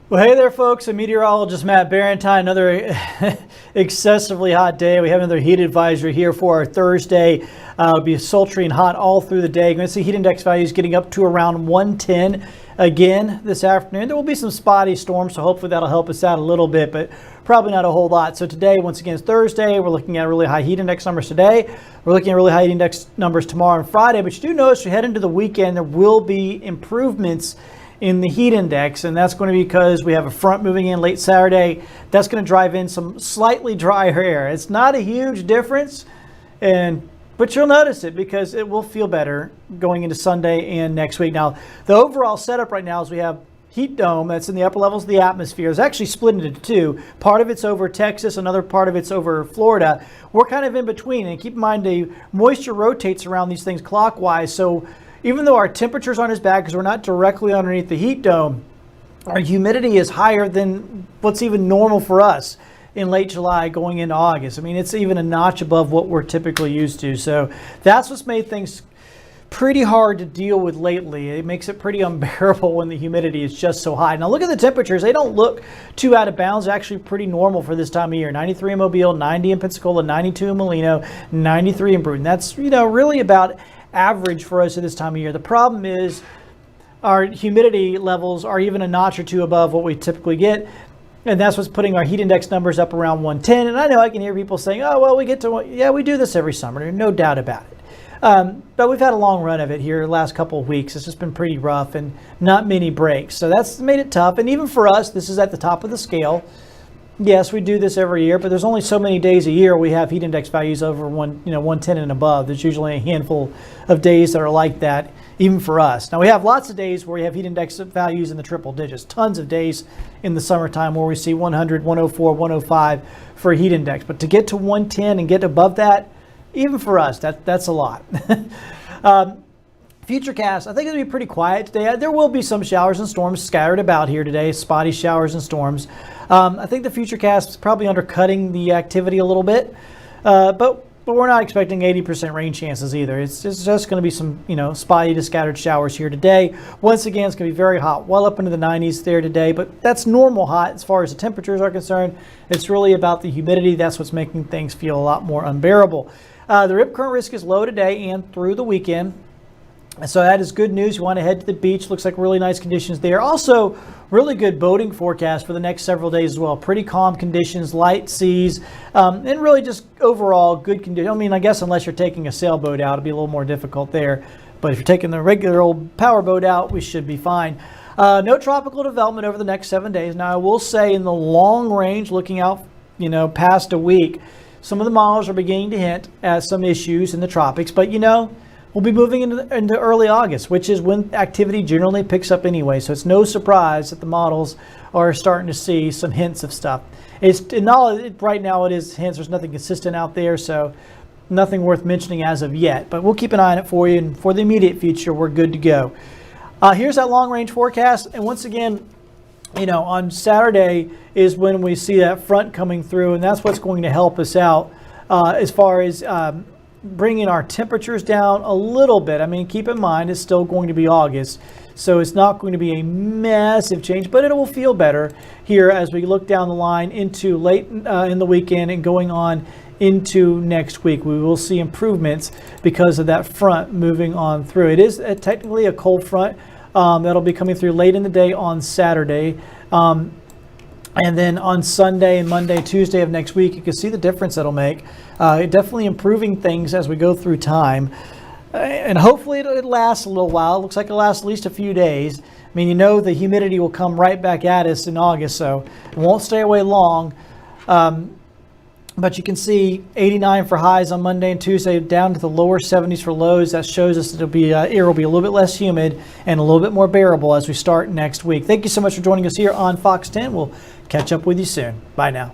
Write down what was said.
Well, hey there, folks. I'm meteorologist Matt Barentine. Another excessively hot day. We have another heat advisory here for our Thursday. It'll be sultry and hot all through the day. You're going to see heat index values getting up to around 110 again this afternoon. There will be some spotty storms, so hopefully that'll help us out a little bit, but probably not a whole lot. So today, once again, is Thursday. We're looking at really high heat index numbers today. We're looking at really high heat index numbers tomorrow and Friday. But you do notice we head into the weekend, there will be improvements in the heat index, and that's going to be because we have a front moving in late Saturday. That's going to drive in some slightly drier air. It's not a huge difference, but you'll notice it because it will feel better going into Sunday and next week. Now, the overall setup right now is we have heat dome that's in the upper levels of the atmosphere. It's actually split into two. Part of it's over Texas, another part of it's over Florida. We're kind of in between, and keep in mind the moisture rotates around these things clockwise, so even though our temperatures aren't as bad because we're not directly underneath the heat dome, our humidity is higher than what's even normal for us in late July going into August. I mean, it's even a notch above what we're typically used to. So that's what's made things pretty hard to deal with lately. It makes it pretty unbearable when the humidity is just so high. Now look at the temperatures. They don't look too out of bounds. They're actually pretty normal for this time of year. 93 in Mobile, 90 in Pensacola, 92 in Molino, 93 in Bruton. That's, really about average for us at this time of year. The problem is our humidity levels are even a notch or two above what we typically get, and that's what's putting our heat index numbers up around 110. And I know I can hear people saying, oh, well, we get to, yeah, we do this every summer, no doubt about it. But we've had a long run of it here the last couple of weeks. It's just been pretty rough and not many breaks, so that's made it tough. And even for us, this is at the top of the scale. Yes, we do this every year, but there's only so many days a year we have heat index values over 110 and above. There's usually a handful of days that are like that, even for us. Now, we have lots of days where we have heat index values in the triple digits. Tons of days in the summertime where we see 100, 104, 105 for heat index. But to get to 110 and get above that, even for us, that's a lot. Futurecast, I think it'll be pretty quiet today. There will be some showers and storms scattered about here today, spotty showers and storms. I think the Futurecast is probably undercutting the activity a little bit, but we're not expecting 80% rain chances either. It's just going to be some, spotty to scattered showers here today. Once again, it's going to be very hot, well up into the 90s there today, but that's normal hot as far as the temperatures are concerned. It's really about the humidity. That's what's making things feel a lot more unbearable. The rip current risk is low today and through the weekend. So that is good news. You want to head to the beach. Looks like really nice conditions there. Also, really good boating forecast for the next several days as well. Pretty calm conditions, light seas, and really just overall good conditions. I mean, I guess unless you're taking a sailboat out, it'll be a little more difficult there. But if you're taking the regular old power boat out, we should be fine. No tropical development over the next 7 days. Now, I will say in the long range, looking out, past a week, some of the models are beginning to hint at some issues in the tropics. But, we'll be moving into early August, which is when activity generally picks up anyway. So it's no surprise that the models are starting to see some hints of stuff. Right now it is hints. There's nothing consistent out there, so nothing worth mentioning as of yet. But we'll keep an eye on it for you, and for the immediate future, we're good to go. Here's that long-range forecast, and once again, on Saturday is when we see that front coming through, and that's what's going to help us out as far as bringing our temperatures down a little bit. I mean, keep in mind, it's still going to be August, so it's not going to be a massive change, but it will feel better here as we look down the line into late in the weekend and going on into next week. We will see improvements because of that front moving on through. It is technically a cold front that'll be coming through late in the day on Saturday. And then on Sunday and Monday, Tuesday of next week, you can see the difference that'll make. Definitely improving things as we go through time. And hopefully it lasts a little while. It looks like it'll last at least a few days. I mean, the humidity will come right back at us in August, so it won't stay away long. But you can see 89 for highs on Monday and Tuesday, down to the lower 70s for lows. That shows us that air will be a little bit less humid and a little bit more bearable as we start next week. Thank you so much for joining us here on Fox 10. We'll catch up with you soon. Bye now.